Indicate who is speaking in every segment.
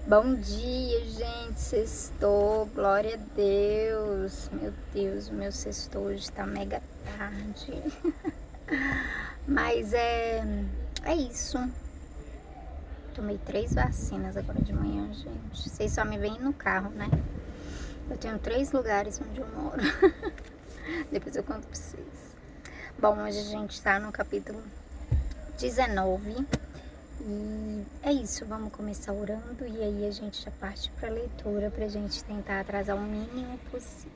Speaker 1: Bom dia, gente. Sextou, glória a Deus. Meu Deus, o meu sextou hoje tá mega tarde. Mas é isso. Tomei 3 vacinas agora de manhã, gente. Vocês só me veem no carro, né? Eu tenho 3 lugares onde eu moro. Depois eu conto pra vocês. Bom, hoje a gente tá no capítulo 19. E é isso, vamos começar orando e aí a gente já parte para a leitura pra gente tentar atrasar o mínimo possível.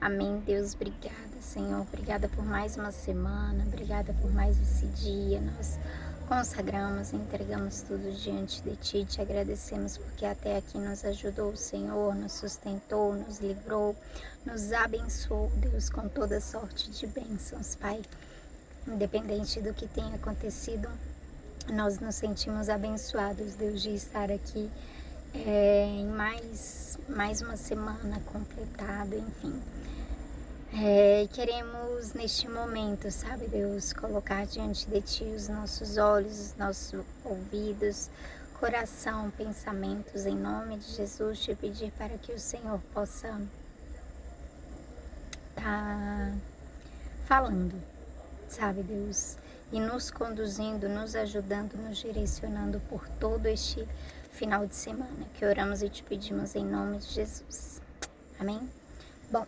Speaker 1: Amém, Deus, obrigada, Senhor, obrigada por mais uma semana, obrigada por mais esse dia. Nós consagramos, entregamos tudo diante de Ti, te agradecemos porque até aqui nos ajudou o Senhor, nos sustentou, nos livrou, nos abençoou, Deus, com toda sorte de bênçãos, Pai. Independente do que tenha acontecido, nós nos sentimos abençoados, Deus, de estar aqui em mais uma semana completada, enfim. Queremos neste momento, sabe, Deus, colocar diante de Ti os nossos olhos, os nossos ouvidos, coração, pensamentos, em nome de Jesus, te pedir para que o Senhor possa estar falando, sabe, Deus, e nos conduzindo, nos ajudando, nos direcionando por todo este final de semana, que oramos e te pedimos em nome de Jesus. Amém? Bom,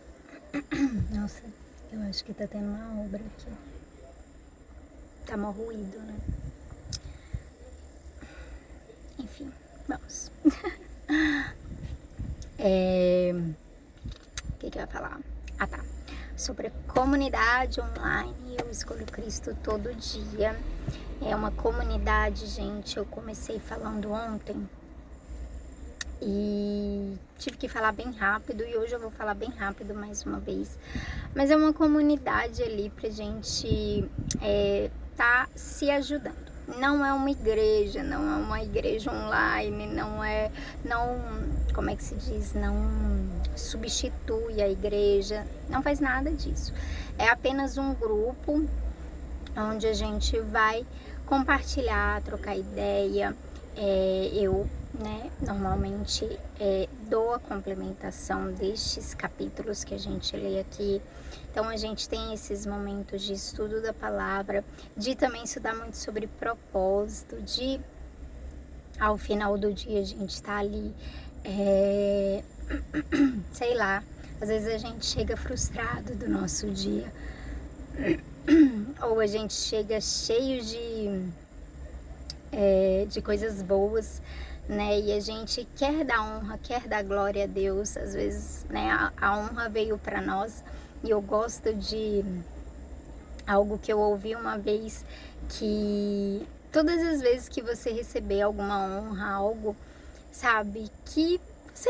Speaker 1: nossa, eu acho que tá tendo uma obra aqui. Tá mó ruído, né? Enfim, vamos. O que eu ia falar? Ah, tá. Sobre a comunidade online, eu escolho Cristo todo dia. É uma comunidade, gente, eu comecei falando ontem e tive que falar bem rápido e hoje eu vou falar bem rápido mais uma vez. Mas é uma comunidade ali pra gente tá se ajudando. Não é uma igreja, não é uma igreja online, como é que se diz, não substitui a igreja, não faz nada disso. É apenas um grupo onde a gente vai compartilhar, trocar ideia. Eu, normalmente dou a complementação destes capítulos que a gente lê aqui. Então a gente tem esses momentos de estudo da palavra, de também estudar muito sobre propósito, de ao final do dia a gente tá ali, sei lá, às vezes a gente chega frustrado do nosso dia, ou a gente chega cheio de coisas boas, né? E a gente quer dar honra, quer dar glória a Deus. Às vezes, né, a honra veio para nós. E eu gosto de algo que eu ouvi uma vez, que todas as vezes que você receber alguma honra, algo, sabe, que você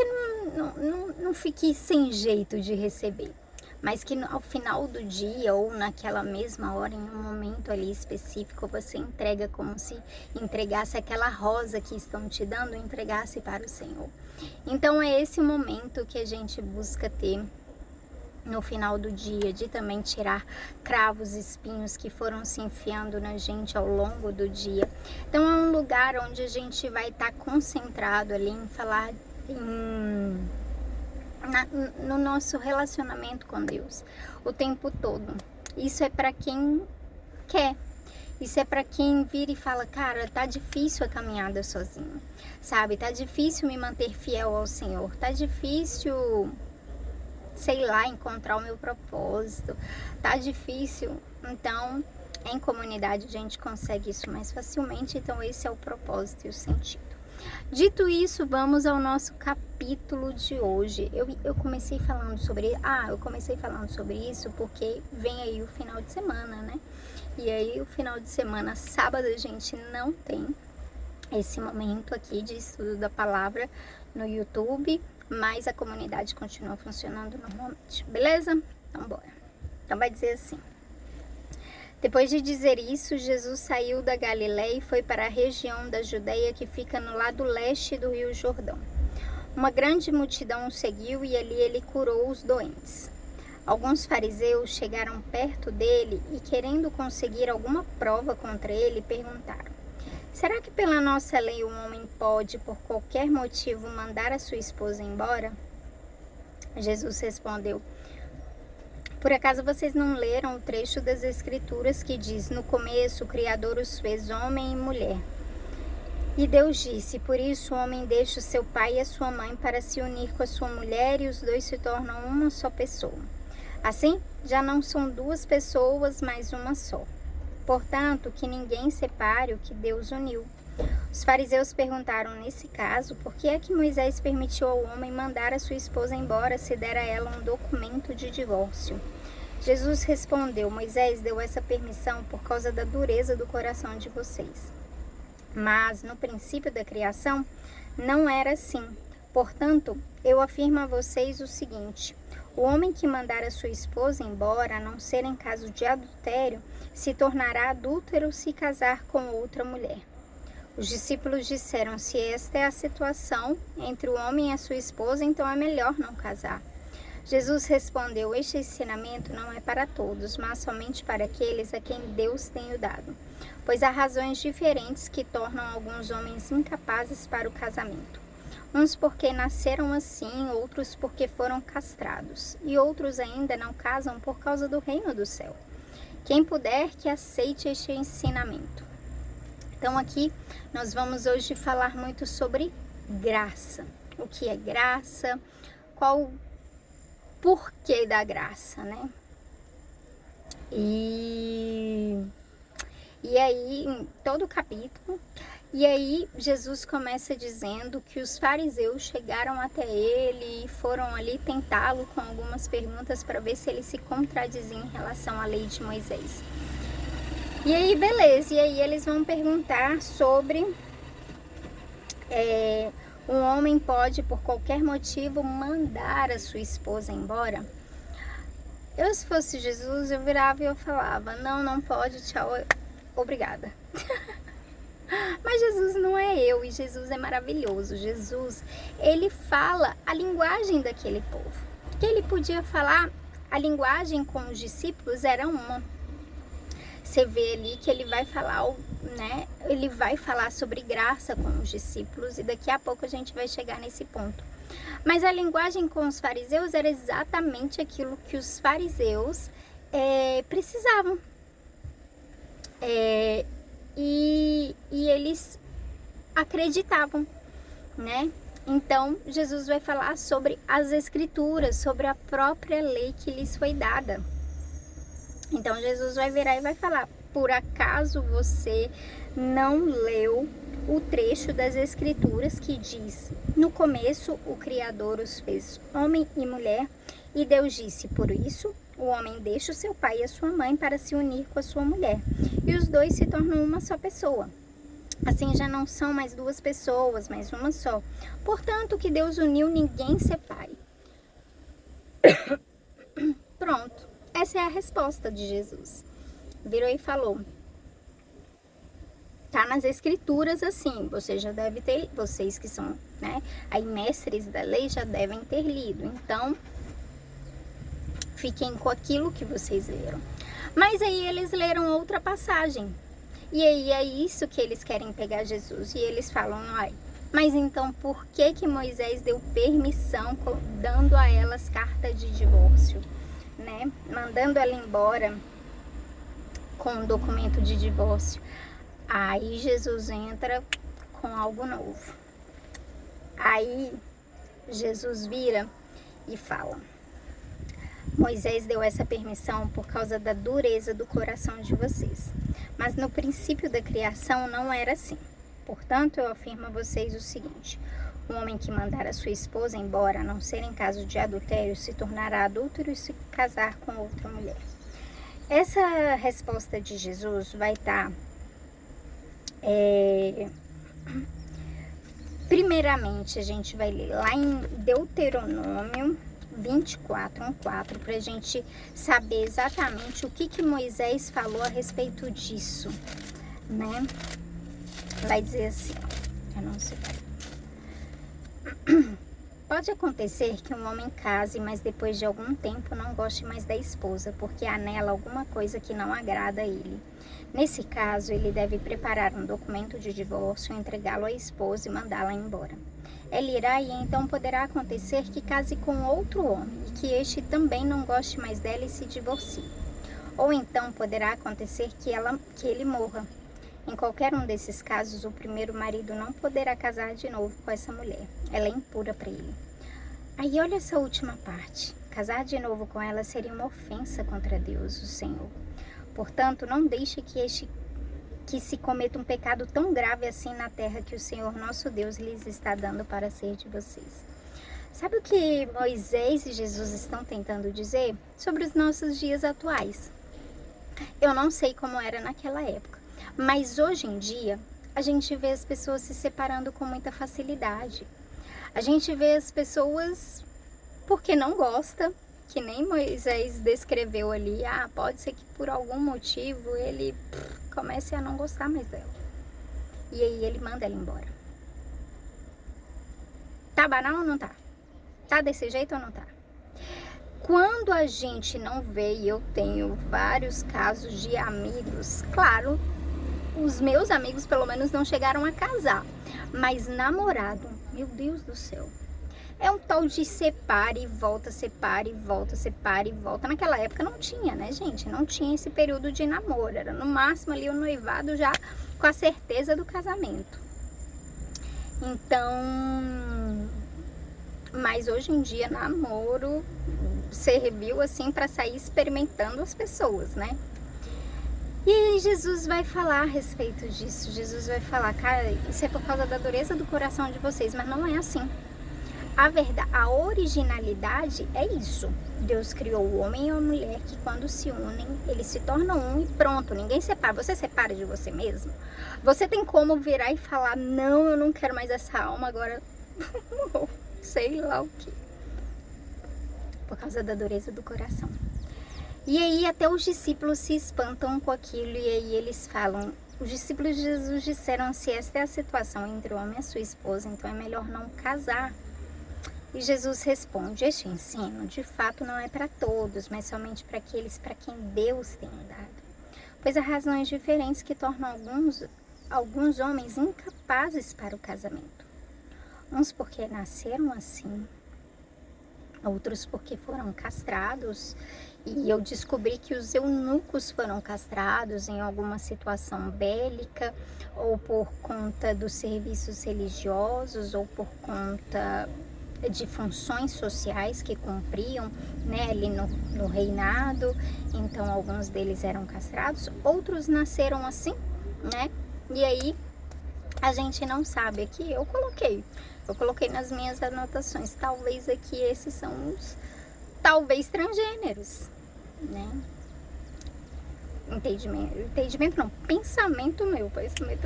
Speaker 1: não fique sem jeito de receber, mas que ao final do dia ou naquela mesma hora, em um momento ali específico, você entrega como se entregasse aquela rosa que estão te dando, entregasse para o Senhor. Então é esse momento que a gente busca ter no final do dia, de também tirar cravos, espinhos que foram se enfiando na gente ao longo do dia. Então é um lugar onde a gente vai estar concentrado ali em falar no nosso relacionamento com Deus o tempo todo. Isso é para quem quer. Isso é para quem vira e fala, cara, tá difícil a caminhada sozinho, sabe? Tá difícil me manter fiel ao Senhor. Tá difícil, sei lá, encontrar o meu propósito. Tá difícil. Então, em comunidade a gente consegue isso mais facilmente. Então, esse é o propósito e o sentido. Dito isso, vamos ao nosso capítulo de hoje. Eu comecei falando sobre isso porque vem aí o final de semana, né? E aí o final de semana, sábado, a gente não tem esse momento aqui de estudo da palavra no YouTube, mas a comunidade continua funcionando normalmente, beleza? Então bora. Então vai dizer assim: depois de dizer isso, Jesus saiu da Galiléia e foi para a região da Judeia que fica no lado leste do Rio Jordão. Uma grande multidão o seguiu e ali ele curou os doentes. Alguns fariseus chegaram perto dele e, querendo conseguir alguma prova contra ele, perguntaram: Será que pela nossa lei um homem pode, por qualquer motivo, mandar a sua esposa embora? Jesus respondeu: por acaso vocês não leram o trecho das Escrituras que diz: no começo o Criador os fez homem e mulher? E Deus disse: por isso o homem deixa o seu pai e a sua mãe para se unir com a sua mulher, e os dois se tornam uma só pessoa. Assim, já não são duas pessoas, mas uma só. Portanto, que ninguém separe o que Deus uniu. Os fariseus perguntaram nesse caso, por que é que Moisés permitiu ao homem mandar a sua esposa embora se der a ela um documento de divórcio? Jesus respondeu: Moisés deu essa permissão por causa da dureza do coração de vocês. Mas no princípio da criação não era assim. Portanto, eu afirmo a vocês o seguinte: o homem que mandar a sua esposa embora, a não ser em caso de adultério, se tornará adúltero se casar com outra mulher. Os discípulos disseram: se esta é a situação entre o homem e a sua esposa, então é melhor não casar. Jesus respondeu: este ensinamento não é para todos, mas somente para aqueles a quem Deus tem o dado. Pois há razões diferentes que tornam alguns homens incapazes para o casamento. Uns porque nasceram assim, outros porque foram castrados, e outros ainda não casam por causa do reino do céu. Quem puder, que aceite este ensinamento. Então aqui nós vamos hoje falar muito sobre graça. O que é graça, qual o porquê da graça, né? E aí, em todo o capítulo, e aí Jesus começa dizendo que os fariseus chegaram até ele e foram ali tentá-lo com algumas perguntas para ver se ele se contradizia em relação à lei de Moisés. E aí, beleza, e aí eles vão perguntar sobre um homem pode, por qualquer motivo, mandar a sua esposa embora? Eu, se fosse Jesus, eu virava e eu falava: não pode, tchau, obrigada. Mas Jesus não é eu, e Jesus é maravilhoso. Jesus, ele fala a linguagem daquele povo. Que ele podia falar, a linguagem com os discípulos era uma. Você vê ali que ele vai falar, né? Ele vai falar sobre graça com os discípulos, e daqui a pouco a gente vai chegar nesse ponto. Mas a linguagem com os fariseus era exatamente aquilo que os fariseus precisavam. E eles acreditavam, né? Então, Jesus vai falar sobre as Escrituras, sobre a própria lei que lhes foi dada. Então, Jesus vai virar e vai falar: por acaso você não leu o trecho das Escrituras que diz: no começo o Criador os fez homem e mulher, e Deus disse: por isso o homem deixa o seu pai e a sua mãe para se unir com a sua mulher, e os dois se tornam uma só pessoa. Assim já não são mais duas pessoas, mas uma só. Portanto, o que Deus uniu, ninguém separe. Pronto, essa é a resposta de Jesus. Virou e falou: tá nas Escrituras assim, você já deve ter, vocês que são, né, aí mestres da lei já devem ter lido. Então, fiquem com aquilo que vocês leram. Mas aí eles leram outra passagem. E aí é isso que eles querem pegar Jesus. E eles falam: mas então por que Moisés deu permissão, dando a elas carta de divórcio, né? Mandando ela embora com um documento de divórcio. Aí Jesus entra com algo novo. Aí Jesus vira e fala: Moisés deu essa permissão por causa da dureza do coração de vocês. Mas no princípio da criação não era assim. Portanto, eu afirmo a vocês o seguinte: um homem que mandar a sua esposa embora, a não ser em caso de adultério, se tornará adúltero e se casar com outra mulher. Essa resposta de Jesus vai estar... primeiramente, a gente vai ler lá em Deuteronômio 24:1-4, para a gente saber exatamente o que Moisés falou a respeito disso, né? Vai dizer assim, eu não sei. Pode acontecer que um homem case, mas depois de algum tempo não goste mais da esposa, porque há nela alguma coisa que não agrada a ele. Nesse caso, ele deve preparar um documento de divórcio, entregá-lo à esposa e mandá-la embora. Ela irá e então poderá acontecer que case com outro homem e que este também não goste mais dela e se divorcie. Ou então poderá acontecer que ele morra. Em qualquer um desses casos, o primeiro marido não poderá casar de novo com essa mulher. Ela é impura para ele. Aí olha essa última parte. Casar de novo com ela seria uma ofensa contra Deus, o Senhor. Portanto, não deixe que se cometa um pecado tão grave assim na terra que o Senhor nosso Deus lhes está dando para ser de vocês. Sabe o que Moisés e Jesus estão tentando dizer sobre os nossos dias atuais? Eu não sei como era naquela época, mas hoje em dia a gente vê as pessoas se separando com muita facilidade. A gente vê as pessoas porque não gosta, que nem Moisés descreveu ali. Pode ser que por algum motivo ele comece a não gostar mais dela. E aí ele manda ela embora. Tá banal ou não tá? Tá desse jeito ou não tá? Quando a gente não vê, e eu tenho vários casos de amigos, claro, os meus amigos pelo menos não chegaram a casar, mas namorado, meu Deus do céu, é um tal de separa e volta, separa e volta, separa e volta. Naquela época não tinha, né, gente? Não tinha esse período de namoro, era no máximo ali o noivado já com a certeza do casamento. Então, mas hoje em dia namoro serviu assim para sair experimentando as pessoas, né? E aí Jesus vai falar a respeito disso. Jesus vai falar, cara, isso é por causa da dureza do coração de vocês, mas não é assim. A verdade, a originalidade é isso. Deus criou o homem e a mulher que quando se unem, eles se tornam um e pronto, ninguém separa. Você separa de você mesmo? Você tem como virar e falar, não, eu não quero mais essa alma agora, sei lá o que. Por causa da dureza do coração. E aí até os discípulos se espantam com aquilo e aí eles falam, os discípulos de Jesus disseram, se esta é a situação entre o homem e a sua esposa, então é melhor não casar. E Jesus responde, este ensino de fato não é para todos, mas somente para aqueles para quem Deus tem dado. Pois há razões diferentes que tornam alguns homens incapazes para o casamento. Uns porque nasceram assim, outros porque foram castrados, e eu descobri que os eunucos foram castrados em alguma situação bélica, ou por conta dos serviços religiosos, ou por conta de funções sociais que cumpriam, né, ali no reinado. Então alguns deles eram castrados, outros nasceram assim, né, e aí a gente não sabe. Aqui eu coloquei nas minhas anotações, talvez aqui esses são os talvez transgêneros, né? Entendimento não, pensamento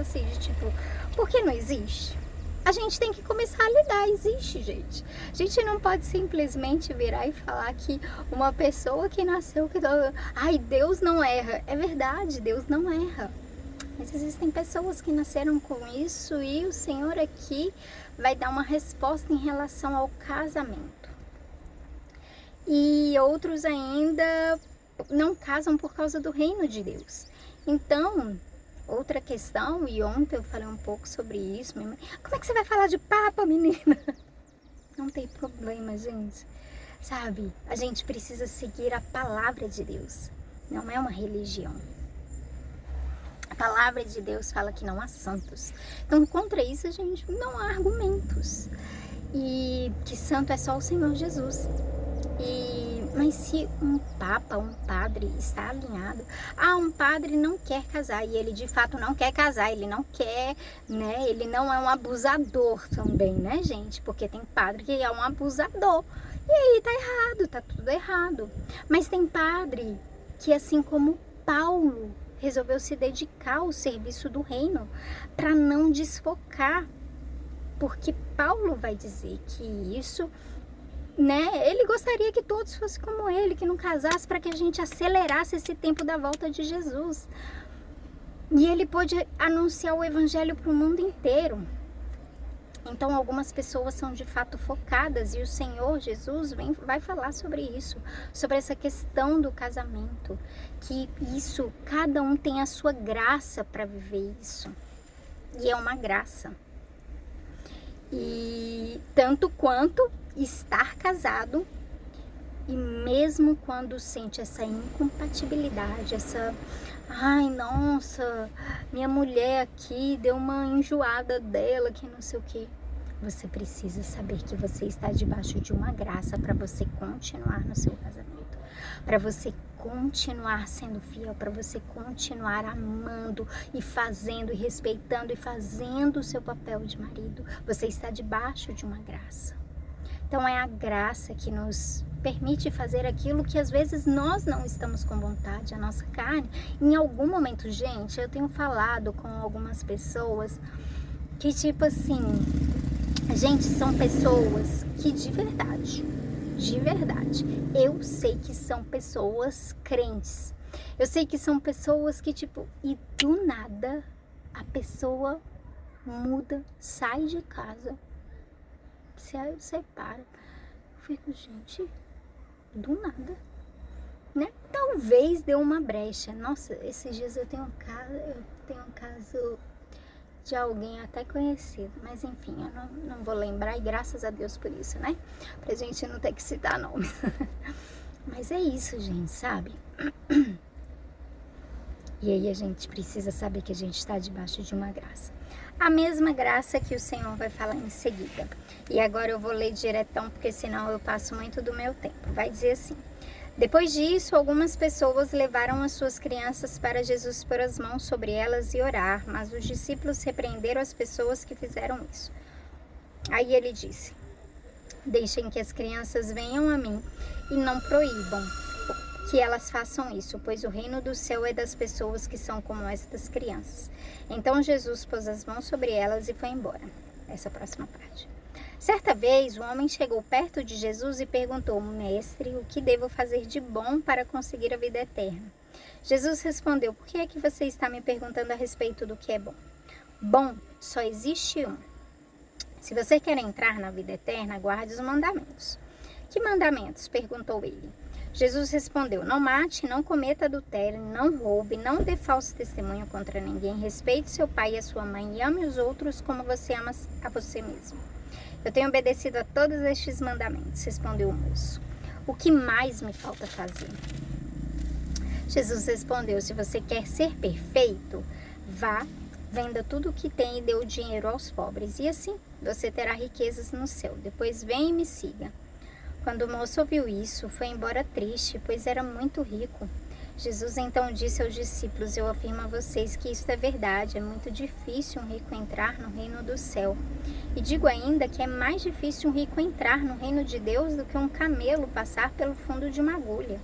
Speaker 1: assim de tipo, por que não existe? A gente tem que começar a lidar, existe, gente. A gente não pode simplesmente virar e falar que uma pessoa que nasceu, ai, Deus não erra. É verdade, Deus não erra. Mas existem pessoas que nasceram com isso e o Senhor aqui vai dar uma resposta em relação ao casamento. E outros ainda não casam por causa do reino de Deus. Então, outra questão, e ontem eu falei um pouco sobre isso, como é que você vai falar de papa, menina? Não tem problema, gente. Sabe, a gente precisa seguir a palavra de Deus, não é uma religião. A palavra de Deus fala que não há santos. Então, contra isso, gente, não há argumentos. E que santo é só o Senhor Jesus. Mas se um papa, um padre está alinhado, um padre não quer casar, e ele de fato não quer casar, ele não quer, né, ele não é um abusador também, né, gente, porque tem padre que é um abusador, e aí tá errado, tá tudo errado. Mas tem padre que, assim como Paulo, resolveu se dedicar ao serviço do reino, para não desfocar, porque Paulo vai dizer que isso, né, ele gostaria que todos fossem como ele, que não casasse, para que a gente acelerasse esse tempo da volta de Jesus. E ele pôde anunciar o evangelho para o mundo inteiro. Então algumas pessoas são de fato focadas e o Senhor Jesus vai falar sobre isso, sobre essa questão do casamento, que isso, cada um tem a sua graça para viver isso, e é uma graça. E tanto quanto estar casado, e mesmo quando sente essa incompatibilidade, ai, nossa, minha mulher aqui deu uma enjoada dela, que não sei o que. Você precisa saber que você está debaixo de uma graça para você continuar no seu casamento, para você continuar sendo fiel, para você continuar amando e fazendo e respeitando e fazendo o seu papel de marido. Você está debaixo de uma graça. Então é a graça que nos permite fazer aquilo que às vezes nós não estamos com vontade, a nossa carne. Em algum momento, gente, eu tenho falado com algumas pessoas que tipo assim, gente, são pessoas que de verdade, eu sei que são pessoas crentes. Eu sei que são pessoas que tipo, e do nada a pessoa muda, sai de casa, se separa. Eu fico, gente, do nada, né? Talvez deu uma brecha. Nossa, esses dias eu tenho um caso de alguém até conhecido, mas enfim, eu não vou lembrar, e graças a Deus por isso, né? Pra gente não ter que citar nomes. Mas é isso, gente, sabe? E aí a gente precisa saber que a gente está debaixo de uma graça. A mesma graça que o Senhor vai falar em seguida. E agora eu vou ler diretão, porque senão eu passo muito do meu tempo. Vai dizer assim: depois disso, algumas pessoas levaram as suas crianças para Jesus pôr as mãos sobre elas e orar, mas os discípulos repreenderam as pessoas que fizeram isso. Aí ele disse: deixem que as crianças venham a mim e não proíbam que elas façam isso, pois o reino do céu é das pessoas que são como estas crianças. Então Jesus pôs as mãos sobre elas e foi embora. Essa próxima parte. Certa vez, um homem chegou perto de Jesus e perguntou: mestre, o que devo fazer de bom para conseguir a vida eterna? Jesus respondeu: por que é que você está me perguntando a respeito do que é bom? Bom, só existe um. Se você quer entrar na vida eterna, guarde os mandamentos. Que mandamentos? Perguntou ele. Jesus respondeu: não mate, não cometa adultério, não roube, não dê falso testemunho contra ninguém, respeite seu pai e a sua mãe e ame os outros como você ama a você mesmo. Eu tenho obedecido a todos estes mandamentos, respondeu o moço. O que mais me falta fazer? Jesus respondeu: se você quer ser perfeito, vá, venda tudo o que tem e dê o dinheiro aos pobres, e assim você terá riquezas no céu. Depois vem e me siga. Quando o moço ouviu isso, foi embora triste, pois era muito rico. Jesus então disse aos discípulos: eu afirmo a vocês que isso é verdade, é muito difícil um rico entrar no reino do céu. E digo ainda que é mais difícil um rico entrar no reino de Deus do que um camelo passar pelo fundo de uma agulha.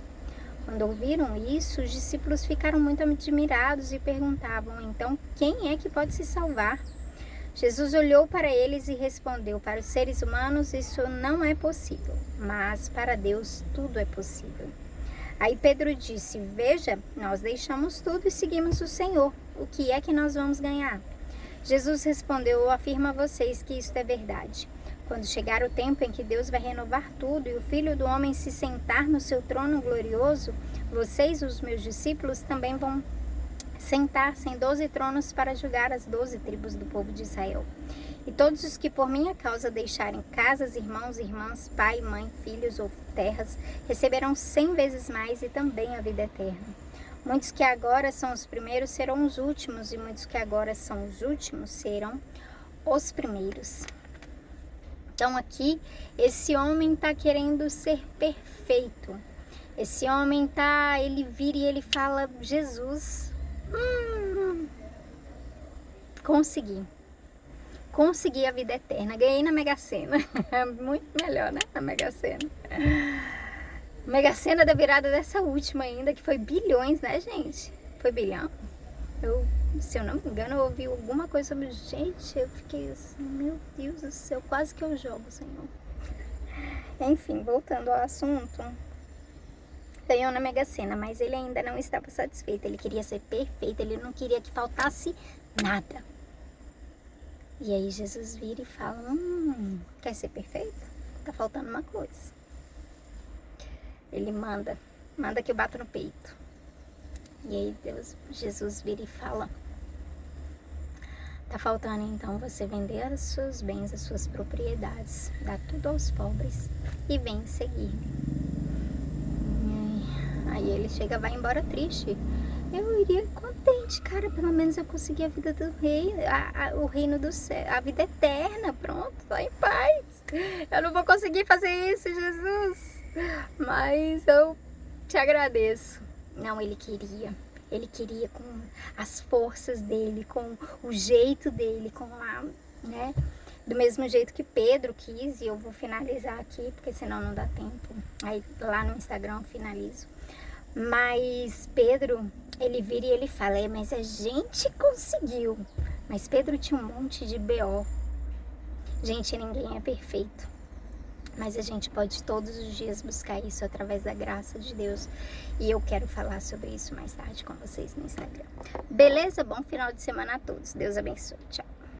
Speaker 1: Quando ouviram isso, os discípulos ficaram muito admirados e perguntavam: então, quem é que pode se salvar? Jesus olhou para eles e respondeu: para os seres humanos isso não é possível, mas para Deus tudo é possível. Aí Pedro disse: veja, nós deixamos tudo e seguimos o Senhor. O que é que nós vamos ganhar? Jesus respondeu: eu afirmo a vocês que isto é verdade. Quando chegar o tempo em que Deus vai renovar tudo e o Filho do Homem se sentar no seu trono glorioso, vocês, os meus discípulos, também vão sentar-se em 12 tronos para julgar as 12 tribos do povo de Israel. E todos os que por minha causa deixarem casas, irmãos, irmãs, pai, mãe, filhos ou terras, receberão 100 vezes mais e também a vida eterna. Muitos que agora são os primeiros serão os últimos, e muitos que agora são os últimos serão os primeiros. Então aqui, esse homem está querendo ser perfeito. Esse homem ele vira e ele fala: Jesus, consegui a vida eterna, ganhei na Mega Sena. Muito melhor, né? A Mega Sena. Mega Sena da virada dessa última ainda, que foi bilhões, né, gente? Foi bilhão. Se eu não me engano, eu ouvi alguma coisa sobre... Gente, eu fiquei assim, meu Deus do céu, quase que eu jogo, Senhor. Enfim, voltando ao assunto. Ganhou na Mega Sena, mas ele ainda não estava satisfeito. Ele queria ser perfeito, ele não queria que faltasse nada. E aí Jesus vira e fala, quer ser perfeito? Tá faltando uma coisa. Ele manda que eu bato no peito. E aí Jesus vira e fala, tá faltando então você vender os seus bens, as suas propriedades, dar tudo aos pobres e vem seguir-me. Aí ele chega, vai embora triste. Eu iria contente, cara, pelo menos eu consegui a vida do rei, o reino do céu, a vida eterna, pronto, tô em paz. Eu não vou conseguir fazer isso, Jesus, mas eu te agradeço. Não, ele queria com as forças dele, com o jeito dele, com a, né, do mesmo jeito que Pedro quis, e eu vou finalizar aqui, porque senão não dá tempo, aí lá no Instagram eu finalizo. Mas Pedro, ele vira e ele fala, mas a gente conseguiu. Mas Pedro tinha um monte de BO. Gente, ninguém é perfeito. Mas a gente pode todos os dias buscar isso através da graça de Deus. E eu quero falar sobre isso mais tarde com vocês no Instagram. Beleza? Bom final de semana a todos. Deus abençoe. Tchau.